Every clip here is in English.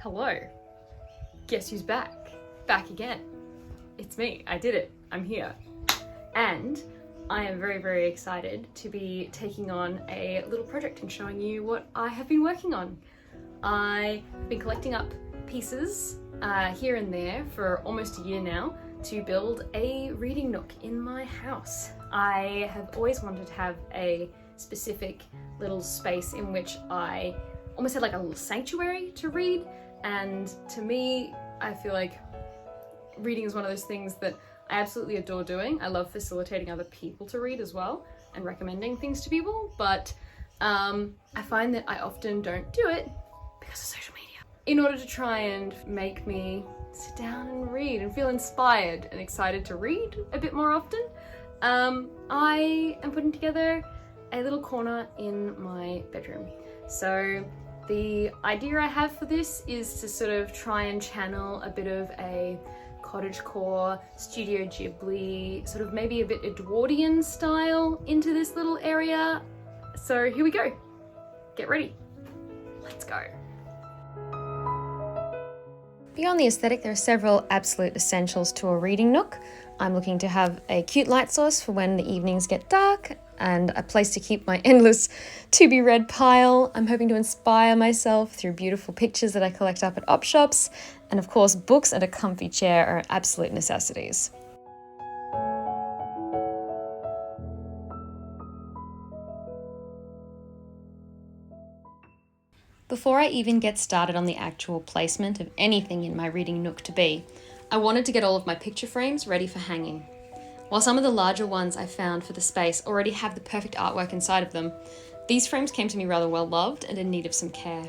Hello. Guess who's back? Back again. It's me. I did it. I'm here. And I am very, very excited to be taking on a little project and showing you what I have been working on. I've been collecting up pieces here and there for almost a year now to build a reading nook in my house. I have always wanted to have a specific little space in which I almost had like a little sanctuary to read, and to me, I feel like reading is one of those things that I absolutely adore doing. I love facilitating other people to read as well and recommending things to people, but I find that I often don't do it because of social media. In order to try and make me sit down and read and feel inspired and excited to read a bit more often, I am putting together a little corner in my bedroom. So the idea I have for this is to sort of try and channel a bit of a cottagecore, studio-Ghibli, sort of maybe a bit Edwardian style into this little area. So here we go. Get ready. Let's go. Beyond the aesthetic, there are several absolute essentials to a reading nook. I'm looking to have a cute light source for when the evenings get dark, and a place to keep my endless to-be-read pile. I'm hoping to inspire myself through beautiful pictures that I collect up at op shops, and of course books and a comfy chair are absolute necessities. Before I even get started on the actual placement of anything in my reading nook to be, I wanted to get all of my picture frames ready for hanging. While some of the larger ones I found for the space already have the perfect artwork inside of them, these frames came to me rather well loved and in need of some care.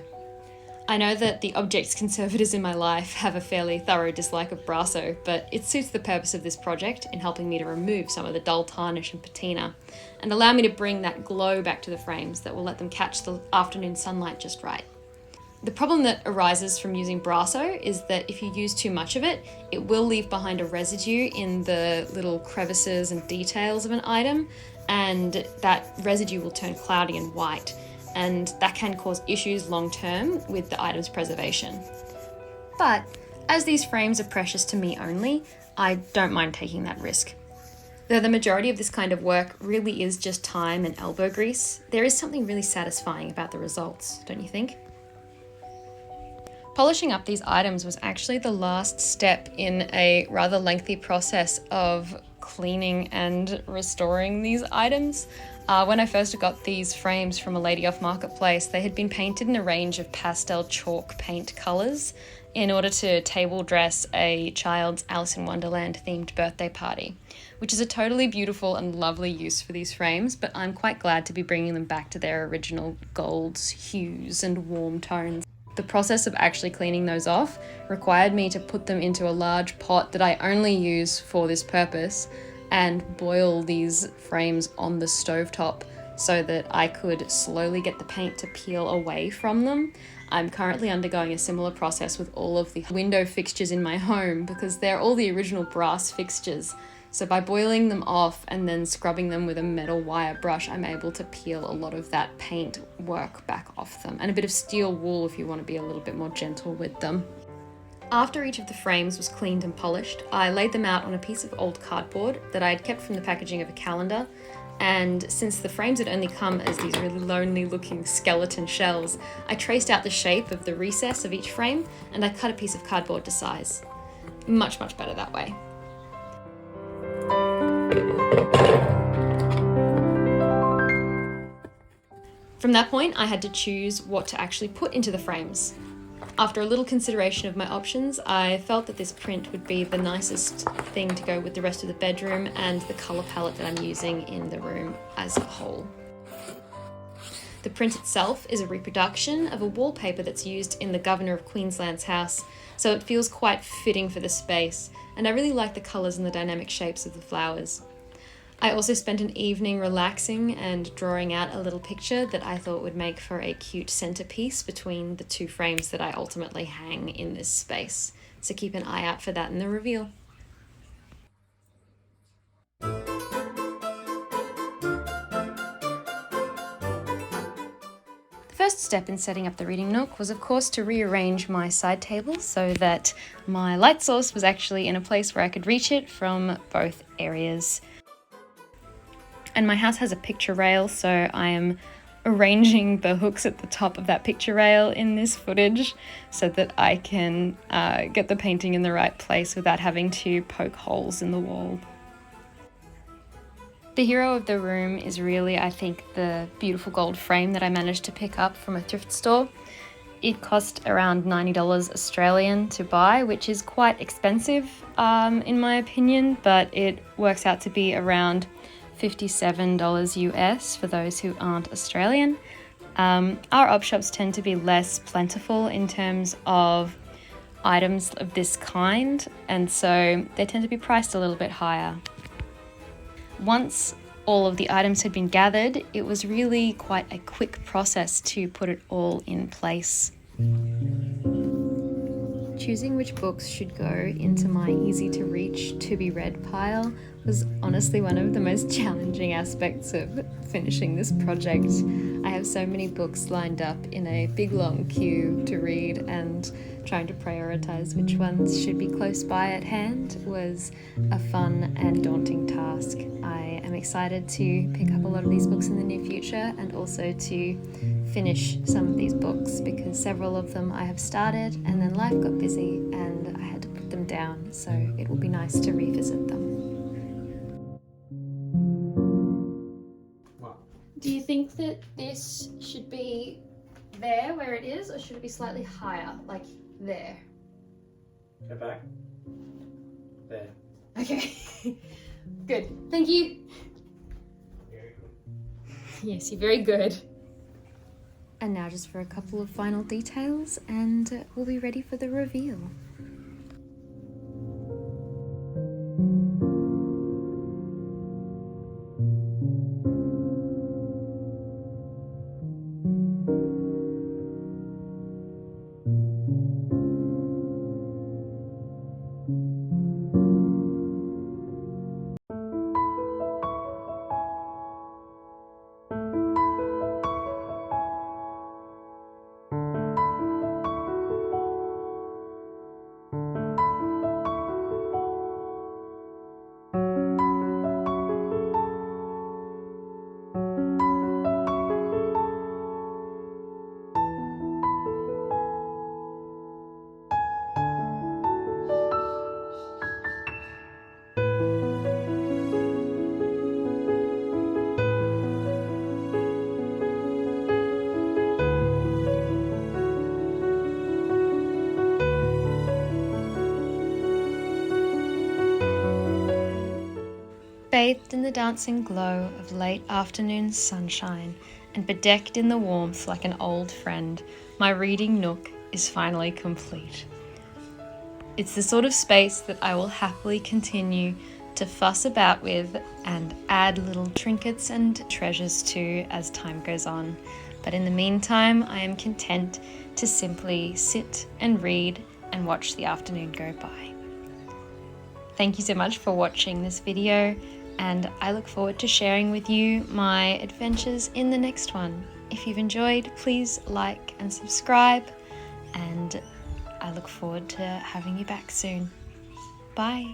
I know that the object conservators in my life have a fairly thorough dislike of Brasso, but it suits the purpose of this project in helping me to remove some of the dull tarnish and patina and allow me to bring that glow back to the frames that will let them catch the afternoon sunlight just right. The problem that arises from using Brasso is that if you use too much of it, it will leave behind a residue in the little crevices and details of an item, and that residue will turn cloudy and white, and that can cause issues long term with the item's preservation. But as these frames are precious to me only, I don't mind taking that risk. Though the majority of this kind of work really is just time and elbow grease, there is something really satisfying about the results, don't you think? Polishing up these items was actually the last step in a rather lengthy process of cleaning and restoring these items. When I first got these frames from a lady off Marketplace, they had been painted in a range of pastel chalk paint colours in order to table dress a child's Alice in Wonderland themed birthday party, which is a totally beautiful and lovely use for these frames, but I'm quite glad to be bringing them back to their original golds, hues and warm tones. The process of actually cleaning those off required me to put them into a large pot that I only use for this purpose and boil these frames on the stovetop so that I could slowly get the paint to peel away from them. I'm currently undergoing a similar process with all of the window fixtures in my home because they're all the original brass fixtures. So by boiling them off and then scrubbing them with a metal wire brush, I'm able to peel a lot of that paint work back off them, and a bit of steel wool if you want to be a little bit more gentle with them. After each of the frames was cleaned and polished, I laid them out on a piece of old cardboard that I had kept from the packaging of a calendar, and since the frames had only come as these really lonely looking skeleton shells, I traced out the shape of the recess of each frame and I cut a piece of cardboard to size. Much better that way. From that point, I had to choose what to actually put into the frames. After a little consideration of my options, I felt that this print would be the nicest thing to go with the rest of the bedroom and the colour palette that I'm using in the room as a whole. The print itself is a reproduction of a wallpaper that's used in the Governor of Queensland's house, so it feels quite fitting for the space, and I really like the colours and the dynamic shapes of the flowers. I also spent an evening relaxing and drawing out a little picture that I thought would make for a cute centerpiece between the two frames that I ultimately hang in this space. So keep an eye out for that in the reveal. first step in setting up the reading nook was of course to rearrange my side table so that my light source was actually in a place where I could reach it from both areas. And my house has a picture rail, so I am arranging the hooks at the top of that picture rail in this footage so that I can get the painting in the right place without having to poke holes in the wall. The hero of the room is really, I think, the beautiful gold frame that I managed to pick up from a thrift store. It cost around $90 Australian to buy, which is quite expensive in my opinion, but it works out to be around $57 US for those who aren't Australian. Our op shops tend to be less plentiful in terms of items of this kind, and so they tend to be priced a little bit higher. Once all of the items had been gathered, it was really quite a quick process to put it all in place. Choosing which books should go into my easy to reach, to be read pile was honestly one of the most challenging aspects of finishing this project. I have so many books lined up in a big long queue to read, and trying to prioritize which ones should be close by at hand was a fun and daunting task. I am excited to pick up a lot of these books in the near future and also to finish some of these books because several of them I have started and then life got busy and I had to put them down, so it will be nice to revisit them. Do you think that this should be there where it is, or should it be slightly higher, like there? Go back. There. Okay. Good. Thank you. Very good. Yes, you're very good. And now just for a couple of final details and we'll be ready for the reveal. Bathed in the dancing glow of late afternoon sunshine and bedecked in the warmth like an old friend, my reading nook is finally complete. It's the sort of space that I will happily continue to fuss about with and add little trinkets and treasures to as time goes on. But in the meantime, I am content to simply sit and read and watch the afternoon go by. Thank you so much for watching this video, and I look forward to sharing with you my adventures in the next one. If you've enjoyed, please like and subscribe, and I look forward to having you back soon. Bye.